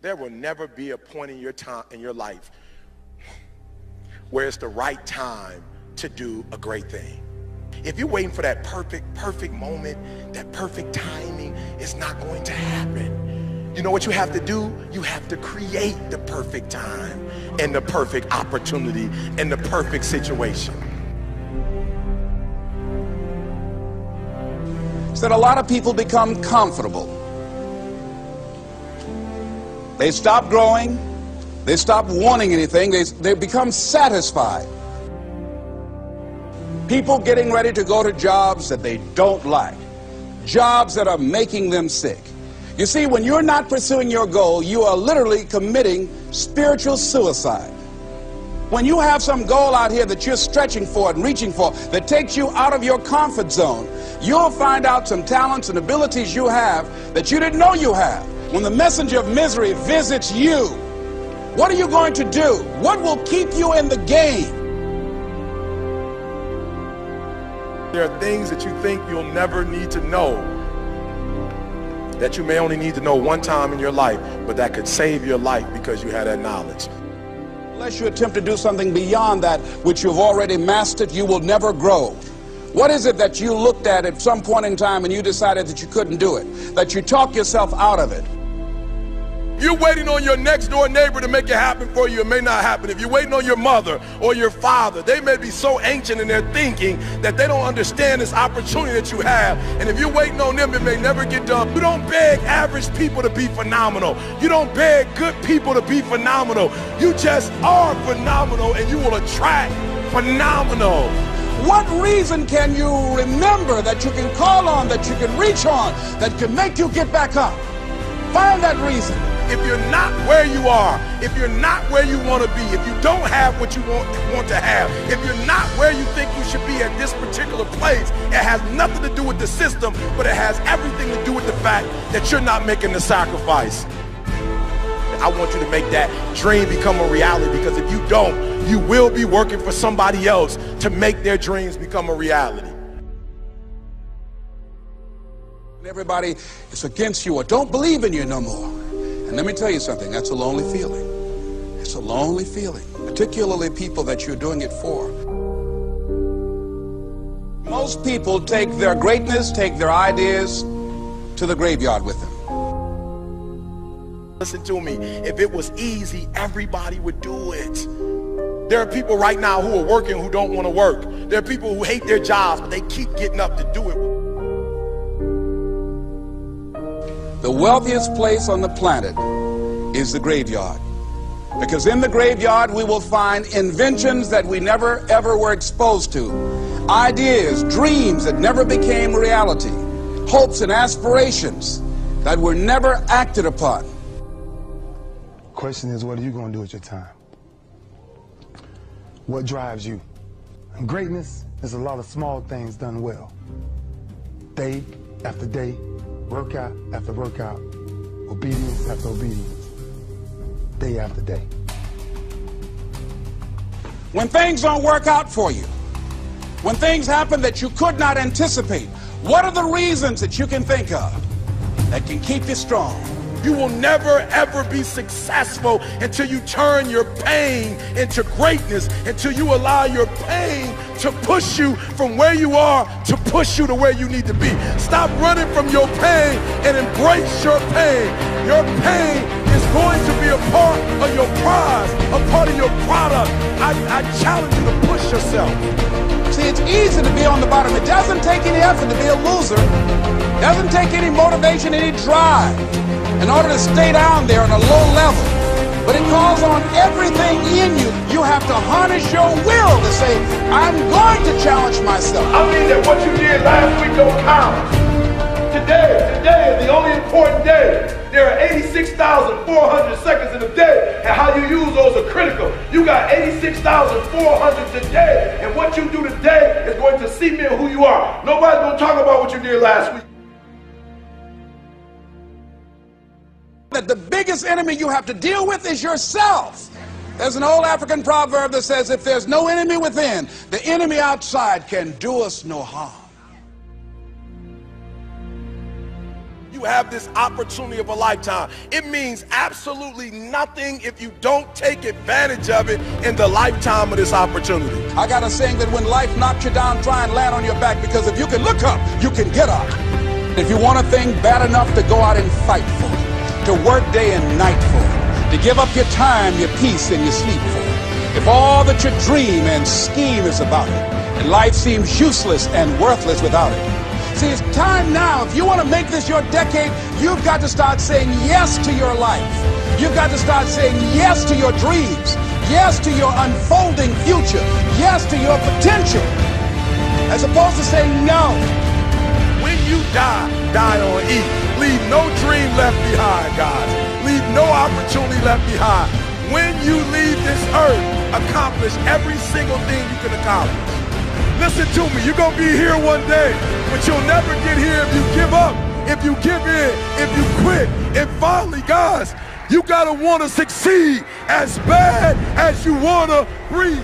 There will never be a point in your life where it's the right time to do a great thing. If you're waiting for that perfect moment, that perfect timing, it's not going to happen. You know what you have to do? You have to create the perfect time and the perfect opportunity and the perfect situation. So that a lot of people become comfortable. They stop growing. They stop wanting anything. They become satisfied. People getting ready to go to jobs that they don't like. Jobs that are making them sick. You see, when you're not pursuing your goal, you are literally committing spiritual suicide. When you have some goal out here that you're stretching for and reaching for that takes you out of your comfort zone, you'll find out some talents and abilities you have that you didn't know you have. When the messenger of misery visits you, what are you going to do? What will keep you in the game? There are things that you think you'll never need to know, that you may only need to know one time in your life, but that could save your life because you had that knowledge. Unless you attempt to do something beyond that which you've already mastered, you will never grow. What is it that you looked at some point in time and you decided that you couldn't do it, that you talk yourself out of it? You're waiting on your next door neighbor to make it happen for you. It may not happen. If you're waiting on your mother or your father, they may be so ancient in their thinking that they don't understand this opportunity that you have. And if you're waiting on them, it may never get done. You don't beg average people to be phenomenal. You don't beg good people to be phenomenal. You just are phenomenal, and you will attract phenomenal. What reason can you remember that you can call on, that you can reach on, that can make you get back up? Find that reason. If you're not where you are, if you're not where you want to be, if you don't have what you want to have, if you're not where you think you should be at this particular place, it has nothing to do with the system, but it has everything to do with the fact that you're not making the sacrifice. I want you to make that dream become a reality, because if you don't, you will be working for somebody else to make their dreams become a reality. Everybody is against you or don't believe in you no more. And let me tell you something, that's a lonely feeling. It's a lonely feeling, particularly people that you're doing it for. Most people take their greatness, take their ideas to the graveyard with them. Listen to me, if it was easy, everybody would do it. There are people right now who are working who don't want to work. There are people who hate their jobs, but they keep getting up to do it. The wealthiest place on the planet is the graveyard. Because in the graveyard we will find inventions that we never ever were exposed to. Ideas, dreams that never became reality. Hopes and aspirations that were never acted upon. Question is, what are you going to do with your time? What drives you? And greatness is a lot of small things done well. Day after day, workout after workout, obedience after obedience, day after day. When things don't work out for you, when things happen that you could not anticipate, what are the reasons that you can think of that can keep you strong? You will never ever be successful until you turn your pain into greatness, until you allow your pain to push you from where you are to push you to where you need to be. Stop running from your pain and embrace your pain. Your pain is going to be a part of your prize, a part of your product. I challenge you to push yourself. See, it's easy to be on the bottom. It doesn't take any effort to be a loser. It doesn't take any motivation, any drive in order to stay down there on a low level. But it calls on everything in you. You have to harness your will to say, I'm going to challenge myself. I mean that what you did last week don't count. Today is the only important day. There are 86,400 seconds in a day, and how you use those are critical. You got 86,400 today, and what you do today is going to cement who you are. Nobody's going to talk about what you did last week. That the biggest enemy you have to deal with is yourself. There's an old African proverb that says, if there's no enemy within, the enemy outside can do us no harm. You you have this opportunity of a lifetime. It means absolutely nothing if you don't take advantage of it in the lifetime of this opportunity. I got a saying that when life knocks you down, try and land on your back, because if you can look up, you can get up. If you want a thing bad enough to go out and fight for it, to work day and night for it, to give up your time, your peace, and your sleep for it, if all that you dream and scheme is about it, and life seems useless and worthless without it. See, it's time now. If you want to make this your decade, you've got to start saying yes to your life. You've got to start saying yes to your dreams, yes to your unfolding future, yes to your potential, as opposed to saying no. When you die, die on E. Leave no dream left behind, guys. Leave no opportunity left behind. When you leave this earth, accomplish every single thing you can accomplish. Listen to me, you're gonna be here one day, but you'll never get here if you give up, if you give in, if you quit. And finally, guys, you gotta wanna succeed as bad as you wanna breathe.